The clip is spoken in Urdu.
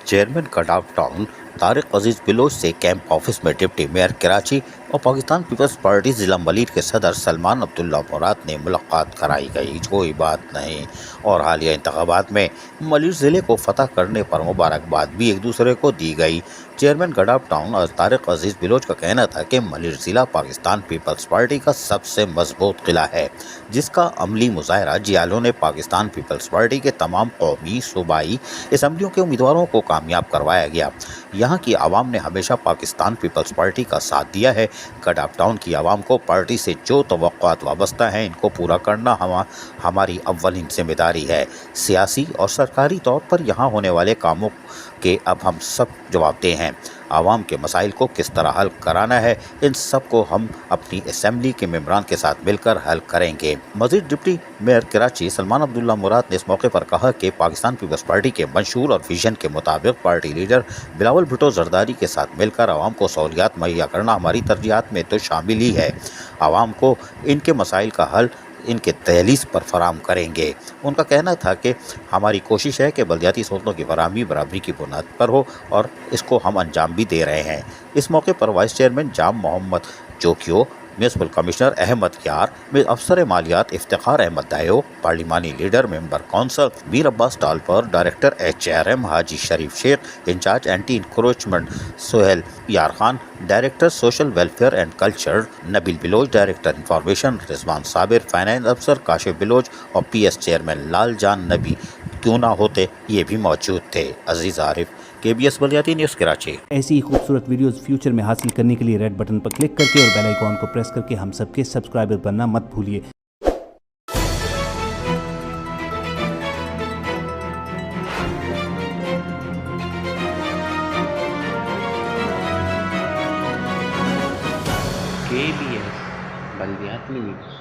چیئرمین کڈاف ٹاؤن طارق عزیز بلوچ سے کیمپ آفس میں ڈپٹی میئر کراچی اور پاکستان پیپلز پارٹی ضلع ملیر کے صدر سلمان عبداللہ مراد نے ملاقات کرائی گئی۔ کوئی بات نہیں۔ اور حالیہ انتخابات میں ملیر ضلع کو فتح کرنے پر مبارکباد بھی ایک دوسرے کو دی گئی۔ چیئرمین کڈاف ٹاؤن اور طارق عزیز بلوچ کا کہنا تھا کہ ملیر ضلع پاکستان پیپلز پارٹی کا سب سے مضبوط قلعہ ہے، جس کا عملی مظاہرہ جیالوں نے پاکستان پیپلز پارٹی کے تمام قومی صوبائی اسمبلیوں کے امیدواروں کو کامیاب کروایا گیا۔ یہاں کی عوام نے ہمیشہ پاکستان پیپلز پارٹی کا ساتھ دیا ہے۔ کڈاف ٹاؤن کی عوام کو پارٹی سے جو توقعات وابستہ ہیں، ان کو پورا کرنا ہماری اولین ذمہ داری ہے۔ سیاسی اور سرکاری طور پر یہاں ہونے والے کاموں کے اب ہم سب جوابدہ ہیں۔ عوام کے مسائل کو کس طرح حل کرانا ہے، ان سب کو ہم اپنی اسمبلی کے ممبران کے ساتھ مل کر حل کریں گے۔ مزید ڈپٹی میئر کراچی سلمان عبداللہ مراد نے اس موقع پر کہا کہ پاکستان پیپلز پارٹی کے منشور اور ویژن کے مطابق پارٹی لیڈر بلاول بھٹو زرداری کے ساتھ مل کر عوام کو سہولیات مہیا کرنا ہماری ترجیحات میں تو شامل ہی ہے۔ عوام کو ان کے مسائل کا حل ان کے دہلیز پر فراہم کریں گے۔ ان کا کہنا تھا کہ ہماری کوشش ہے کہ بلدیاتی سہولتوں کی فراہمی برابری کی بنیاد پر ہو اور اس کو ہم انجام بھی دے رہے ہیں۔ اس موقع پر وائس چیئرمین جام محمد جوکیو، میونسپل کمشنر احمد یار، افسر مالیات افتخار احمد دایو، پارلیمانی لیڈر ممبر کونسل میر عباس ٹالپر، ڈائریکٹر HRM حاجی شریف شیخ، انچارج اینٹی انکروچمنٹ سہیل یار Khan, director social welfare and culture Nabeel Baloch, director information Rizwan Sabir, finance افسر کاشف بلوچ اور PS چیئرمین لال جان نبی کیوں نہ ہوتے، یہ بھی موجود تھے۔ عزیز عارف، KBS بلدیاتی نیوز کراچی۔ ایسی ہی خوبصورت ویڈیوز فیوچر میں حاصل کرنے کے لیے ریڈ بٹن پر کلک کر کے اور بیل آئیکن کو پریس کر کے ہم سب کے سبسکرائبر بننا مت بھولیے۔ KBS بلدیاتی نیوز۔